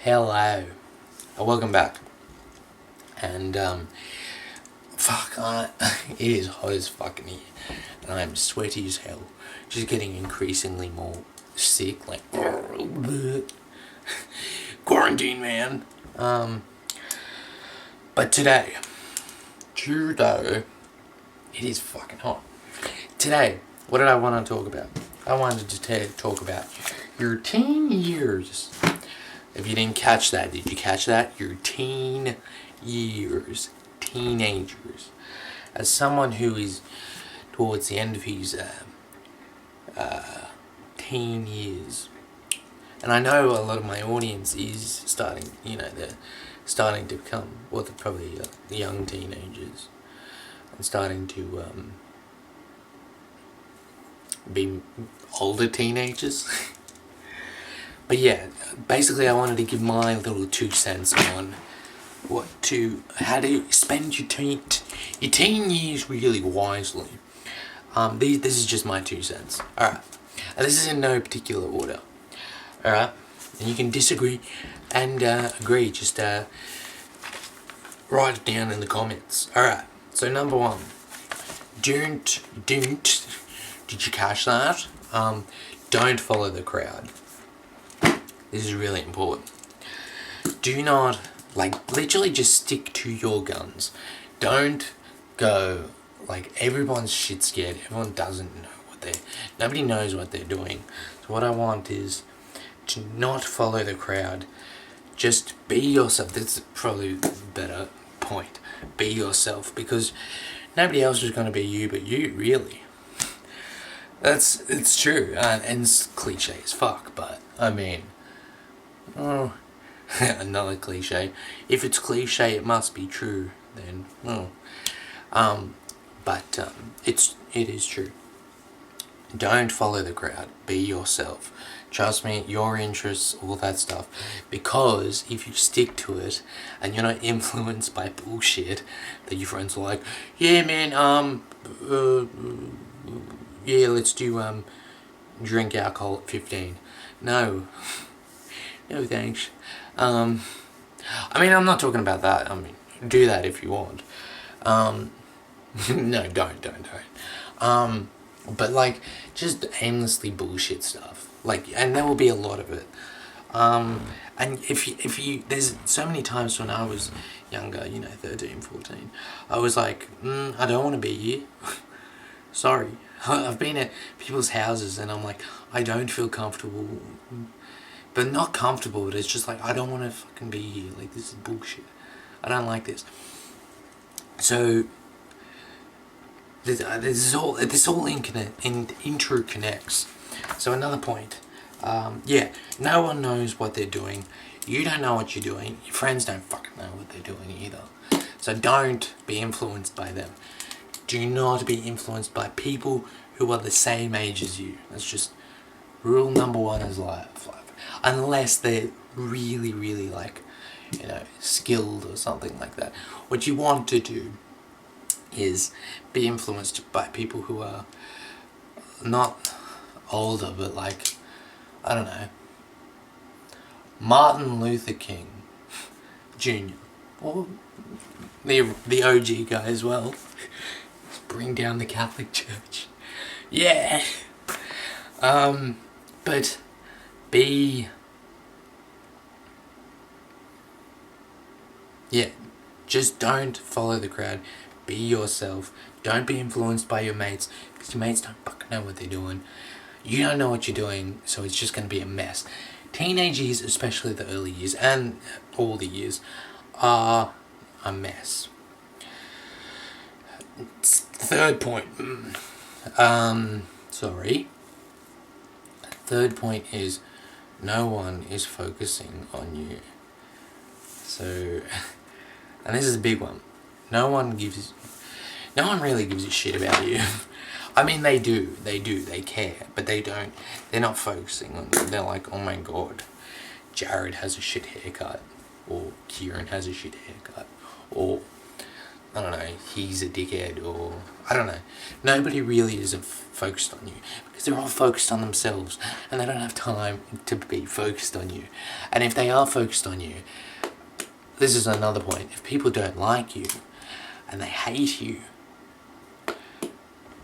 Hello, welcome back. And it is hot as fucking here, and I'm sweaty as hell. Just getting increasingly more sick, like quarantine, man. But today, it is fucking hot. Today, what did I want to talk about? I wanted to talk about your teen years. If you didn't catch that, did you catch that? Your teen years. Teenagers. As someone who is towards the end of his teen years, and I know a lot of my audience is starting, they're starting to become, they're probably young teenagers, and starting to be older teenagers. But yeah, basically I wanted to give my little 2 cents on how to spend your teen years really wisely. This is just my 2 cents. Alright. And this is in no particular order. Alright? And you can disagree and agree. Just write it down in the comments. Alright. So number 1. Did you catch that? Don't follow the crowd. This is really important. Do not, literally just stick to your guns. Don't go, everyone's shit scared. Everyone doesn't know nobody knows what they're doing. So what I want is to not follow the crowd. Just be yourself. That's probably the better point. Be yourself, because nobody else is going to be you but you, really. It's true. And it's cliche as fuck, but, I mean... Oh, another cliche. If it's cliche, it must be true. Then, it is true. Don't follow the crowd. Be yourself. Trust me, your interests, all that stuff. Because if you stick to it and you're not influenced by bullshit that your friends are like, yeah, man, yeah, let's do drink alcohol at 15. No. No thanks. I'm not talking about that. Do that if you want. No, don't. But just aimlessly bullshit stuff. And there will be a lot of it. And if you, there's so many times when I was younger, 13, 14, I was like, I don't want to be here. Sorry. I've been at people's houses and I'm like, I don't feel comfortable. But not comfortable, but it's just I don't want to fucking be here. This is bullshit. I don't like this. So, this all interconnects. So another point. No one knows what they're doing. You don't know what you're doing. Your friends don't fucking know what they're doing either. So don't be influenced by them. Do not be influenced by people who are the same age as you. That's just rule number 1 is life. Unless they're really, really skilled or something like that. What you want to do is be influenced by people who are not older, but I don't know, Martin Luther King Jr. or the OG guy as well. Bring down the Catholic Church. Yeah. But just don't follow the crowd. Be yourself. Don't be influenced by your mates, because your mates don't fucking know what they're doing. You don't know what you're doing, so it's just going to be a mess. Teenage years, especially the early years and all the years, are a mess. Third point. Third point is no one is focusing on you. So, and this is a big one. No one really gives a shit about you. They care, but they're not focusing on you. They're like, oh my god, Jared has a shit haircut, or Kieran has a shit haircut, or I don't know, he's a dickhead, or I don't know. Nobody really is focused on you because they're all focused on themselves and they don't have time to be focused on you. And if they are focused on you, this is another point. If people don't like you and they hate you,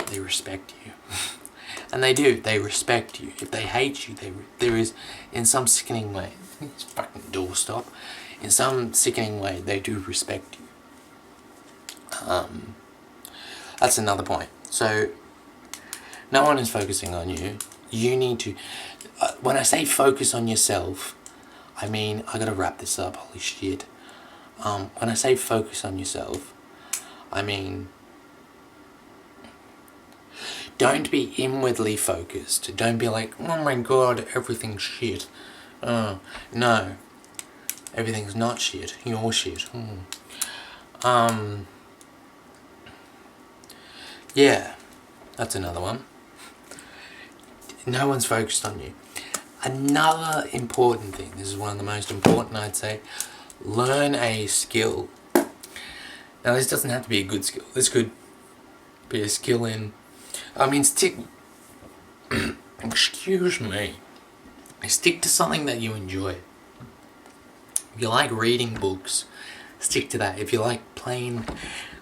they respect you. And they do. They respect you. If they hate you, there is, in some sickening way, it's fucking doorstop. In some sickening way, they do respect you. That's another point. So, no one is focusing on you. You need to. When I say focus on yourself, I mean, I gotta wrap this up. Holy shit. When I say focus on yourself, I mean, don't be inwardly focused. Don't be like, oh my god, everything's shit. No. Everything's not shit. You're shit. Yeah. That's another one. No one's focused on you. Another important thing, this is one of the most important, I'd say, learn a skill. Now, this doesn't have to be a good skill. This could be a skill in, stick, excuse me, stick to something that you enjoy. If you like reading books, stick to that. If you like playing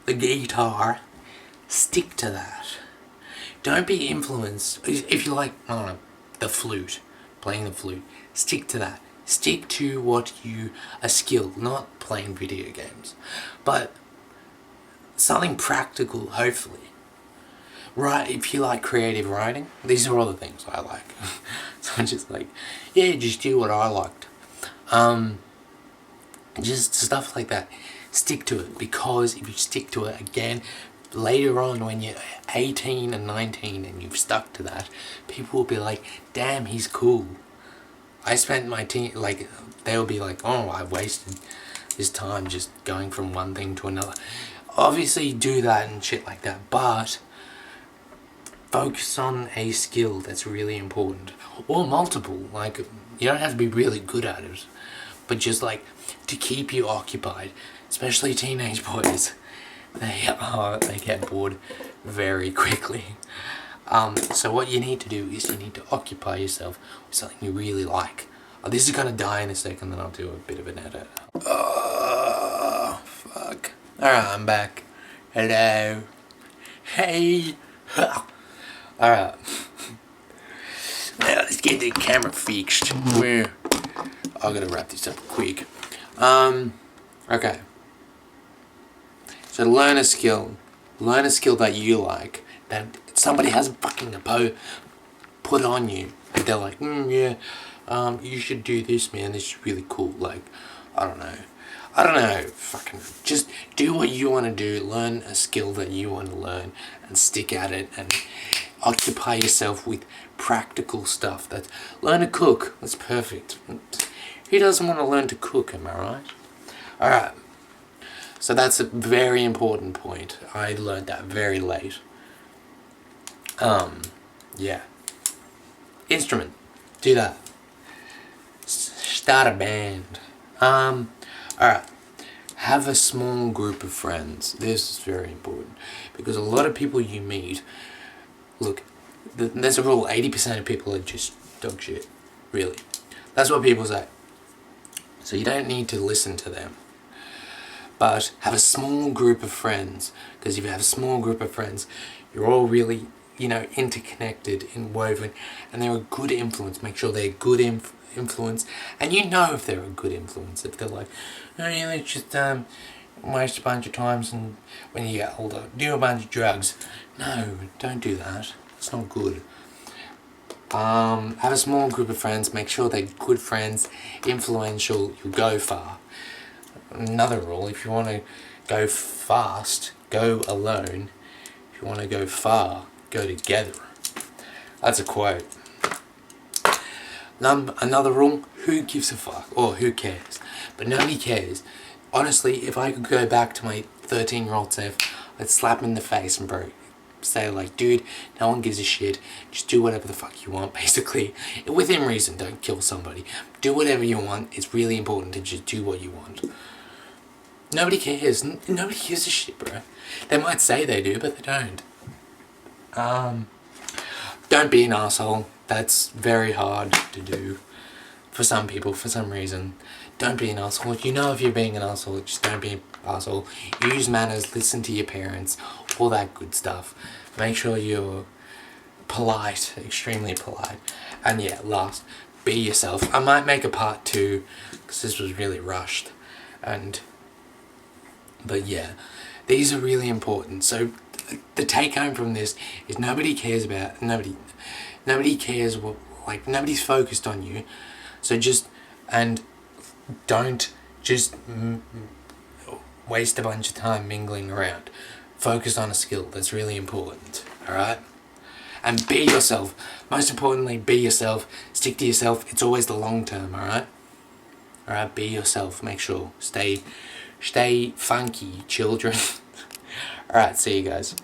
the guitar, stick to that. Don't be influenced. If you like, I don't know, the flute, playing the flute, stick to that. Stick to a skill, not playing video games. But something practical, hopefully. Right, if you like creative writing, these are all the things I like. So I'm just like, yeah, just do what I liked. Just stuff like that. Stick to it, because if you stick to it again, later on when you're 18 and 19 and you've stuck to that, people will be like, damn, he's cool. I spent my they'll be like, oh, I wasted this time just going from one thing to another. Obviously do that and shit like that, but focus on a skill that's really important. Or multiple, like, you don't have to be really good at it, but just like to keep you occupied, especially teenage boys. They get bored very quickly. So what you need to do is you need to occupy yourself with something you really like. This is gonna die in a second, then I'll do a bit of an edit. Oh, fuck. Alright, I'm back. Hello. Hey. Alright. Now let's get the camera fixed. I gotta wrap this up quick. Okay. So learn a skill. Learn a skill that you like, that somebody hasn't fucking put on you. They're like, you should do this, man. This is really cool. Like, I don't know. Fucking just do what you want to do. Learn a skill that you want to learn and stick at it and occupy yourself with practical stuff. Learn to cook. That's perfect. Who doesn't want to learn to cook? Am I right? All right. So that's a very important point. I learned that very late. Yeah. Instrument. Do that. Start a band. Alright. Have a small group of friends. This is very important. Because a lot of people you meet, look, there's a rule, 80% of people are just dog shit. Really. That's what people say. So you don't need to listen to them. But have a small group of friends, because if you have a small group of friends, you're all really, interconnected and woven, and they're a good influence. Make sure they're a good influence, and you know if they're a good influence. If they're like, oh yeah, let's just waste a bunch of times, and when you get older, do a bunch of drugs. No, don't do that. It's not good. Have a small group of friends. Make sure they're good friends, influential. You'll go far. Another rule, if you want to go fast, go alone. If you want to go far, go together. That's a quote. Another rule, who gives a fuck? Or who cares? But nobody cares. Honestly, if I could go back to my 13-year-old self, I'd slap him in the face and say like, dude, no one gives a shit. Just do whatever the fuck you want, basically. Within reason, don't kill somebody. Do whatever you want. It's really important to just do what you want. Nobody cares. Nobody gives a shit, bro. They might say they do, but they don't. Don't be an asshole. That's very hard to do for some people, for some reason. Don't be an asshole. If you know if you're being an asshole, just don't be an asshole. Use manners, listen to your parents, all that good stuff. Make sure you're polite, extremely polite. And yeah, last, be yourself. I might make a part 2, because this was really rushed. But yeah, these are really important. So the take home from this is nobody cares, nobody's focused on you. So don't just waste a bunch of time mingling around. Focus on a skill. That's really important. Alright? And be yourself. Most importantly, be yourself. Stick to yourself. It's always the long term, alright? Alright, be yourself. Make sure. Stay funky, children. Alright, see you guys.